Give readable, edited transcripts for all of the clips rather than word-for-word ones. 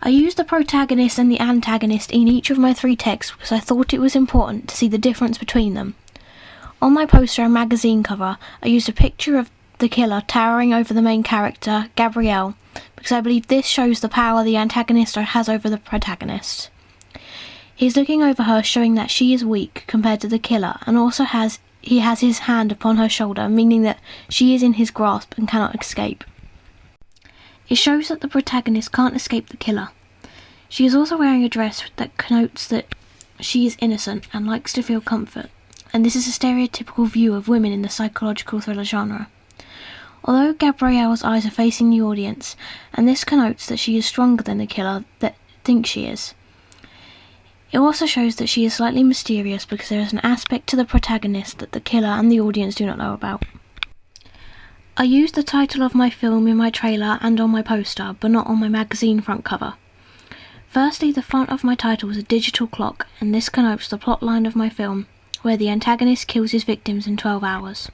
I used the protagonist and the antagonist in each of my 3 texts because I thought it was important to see the difference between them. On my poster and magazine cover, I used a picture of the killer towering over the main character, Gabrielle, because I believe this shows the power the antagonist has over the protagonist. He's looking over her, showing that she is weak compared to the killer, and also he has his hand upon her shoulder, meaning that she is in his grasp and cannot escape. It shows that the protagonist can't escape the killer. She is also wearing a dress that connotes that she is innocent and likes to feel comfort, and this is a stereotypical view of women in the psychological thriller genre. Although Gabrielle's eyes are facing the audience, and this connotes that she is stronger than the killer that thinks she is. It also shows that she is slightly mysterious because there is an aspect to the protagonist that the killer and the audience do not know about. I used the title of my film in my trailer and on my poster, but not on my magazine front cover. Firstly, the font of my title was a digital clock, and this connotes the plot line of my film, where the antagonist kills his victims in 12 hours.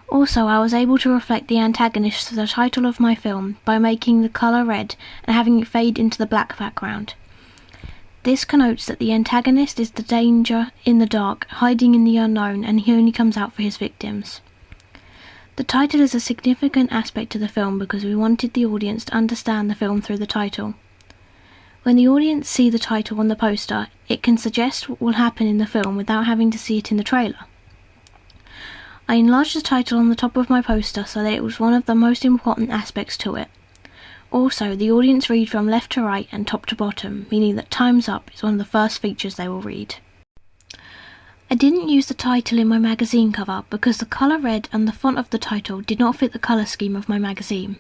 Also, I was able to reflect the antagonist to the title of my film by making the colour red and having it fade into the black background. This connotes that the antagonist is the danger in the dark, hiding in the unknown, and he only comes out for his victims. The title is a significant aspect to the film because we wanted the audience to understand the film through the title. When the audience see the title on the poster, it can suggest what will happen in the film without having to see it in the trailer. I enlarged the title on the top of my poster so that it was one of the most important aspects to it. Also, the audience read from left to right and top to bottom, meaning that Times Up is one of the first features they will read. I didn't use the title in my magazine cover because the colour red and the font of the title did not fit the colour scheme of my magazine.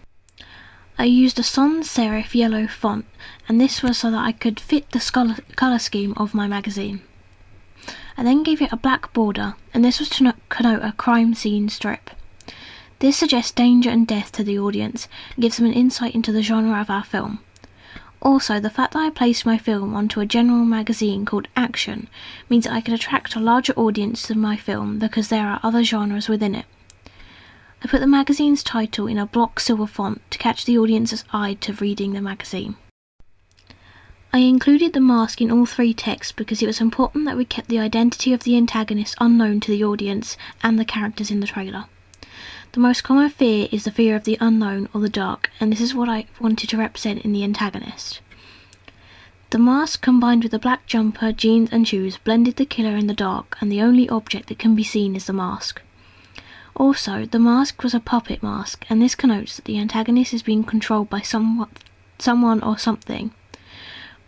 I used a sans serif yellow font, and this was so that I could fit the colour scheme of my magazine. I then gave it a black border, and this was to connote a crime scene strip. This suggests danger and death to the audience and gives them an insight into the genre of our film. Also, the fact that I placed my film onto a general magazine called Action means that I could attract a larger audience to my film because there are other genres within it. I put the magazine's title in a block silver font to catch the audience's eye to reading the magazine. I included the mask in all 3 texts because it was important that we kept the identity of the antagonist unknown to the audience and the characters in the trailer. The most common fear is the fear of the unknown or the dark, and this is what I wanted to represent in the antagonist. The mask combined with the black jumper, jeans and shoes blended the killer in the dark, and the only object that can be seen is the mask. Also, the mask was a puppet mask, and this connotes that the antagonist is being controlled by someone or something.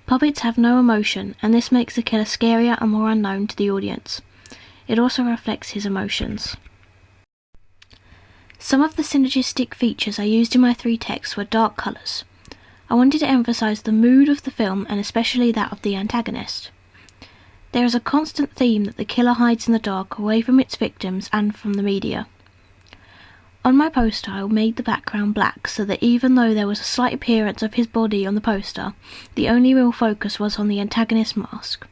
Puppets have no emotion, and this makes the killer scarier and more unknown to the audience. It also reflects his emotions. Some of the synergistic features I used in my 3 texts were dark colours. I wanted to emphasise the mood of the film and especially that of the antagonist. There is a constant theme that the killer hides in the dark away from its victims and from the media. On my poster I made the background black so that even though there was a slight appearance of his body on the poster, the only real focus was on the antagonist's mask.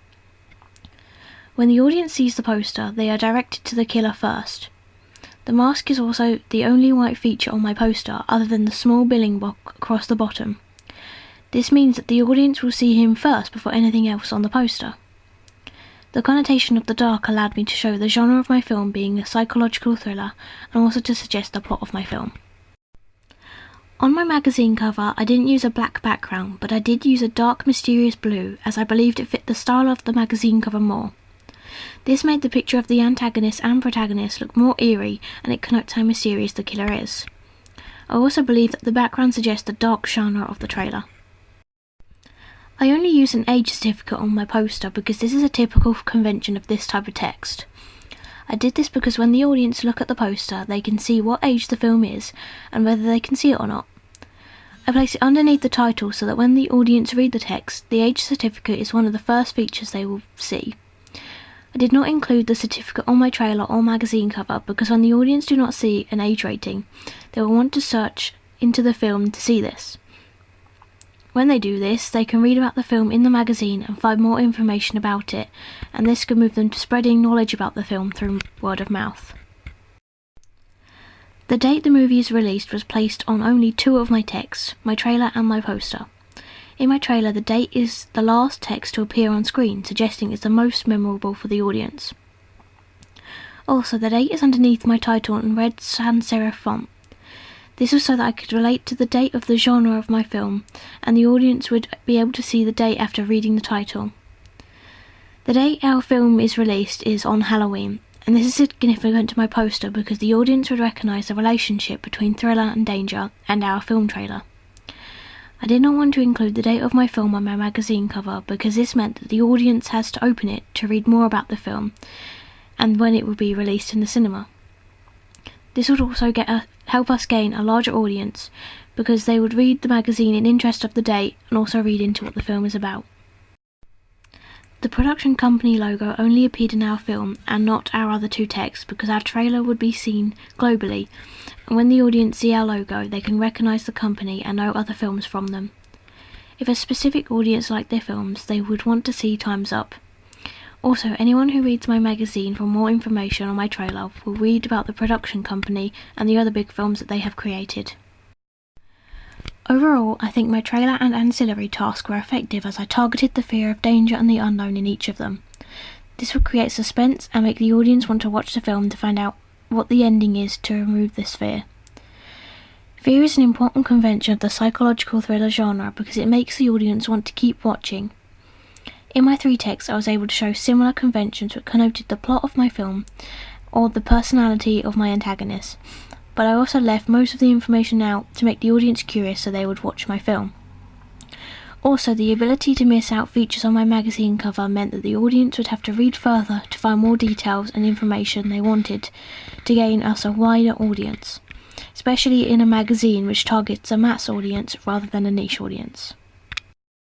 When the audience sees the poster, they are directed to the killer first. The mask is also the only white feature on my poster other than the small billing box across the bottom. This means that the audience will see him first before anything else on the poster. The connotation of the dark allowed me to show the genre of my film being a psychological thriller and also to suggest the plot of my film. On my magazine cover I didn't use a black background, but I did use a dark mysterious blue as I believed it fit the style of the magazine cover more. This made the picture of the antagonist and protagonist look more eerie, and it connotes how mysterious the killer is. I also believe that the background suggests the dark genre of the trailer. I only used an age certificate on my poster because this is a typical convention of this type of text. I did this because when the audience look at the poster, they can see what age the film is and whether they can see it or not. I place it underneath the title so that when the audience read the text, the age certificate is one of the first features they will see. I did not include the certificate on my trailer or magazine cover because when the audience do not see an age rating, they will want to search into the film to see this. When they do this, they can read about the film in the magazine and find more information about it, and this can move them to spreading knowledge about the film through word of mouth. The date the movie is released was placed on only 2 of my texts, my trailer and my poster. In my trailer, the date is the last text to appear on screen, suggesting it's the most memorable for the audience. Also, the date is underneath my title in red sans serif font. This was so that I could relate to the date of the genre of my film, and the audience would be able to see the date after reading the title. The date our film is released is on Halloween, and this is significant to my poster because the audience would recognise the relationship between thriller and danger and our film trailer. I did not want to include the date of my film on my magazine cover because this meant that the audience has to open it to read more about the film and when it will be released in the cinema. This would also help us gain a larger audience because they would read the magazine in interest of the date and also read into what the film is about. The production company logo only appeared in our film and not our other two texts because our trailer would be seen globally, and when the audience see our logo they can recognise the company and know other films from them. If a specific audience liked their films, they would want to see Times Up. Also, anyone who reads my magazine for more information on my trailer will read about the production company and the other big films that they have created. Overall, I think my trailer and ancillary tasks were effective as I targeted the fear of danger and the unknown in each of them. This would create suspense and make the audience want to watch the film to find out what the ending is to remove this fear. Fear is an important convention of the psychological thriller genre because it makes the audience want to keep watching. In my 3 texts, I was able to show similar conventions which connoted the plot of my film or the personality of my antagonist, but I also left most of the information out to make the audience curious so they would watch my film. Also, the ability to miss out features on my magazine cover meant that the audience would have to read further to find more details and information they wanted to gain us a wider audience, especially in a magazine which targets a mass audience rather than a niche audience.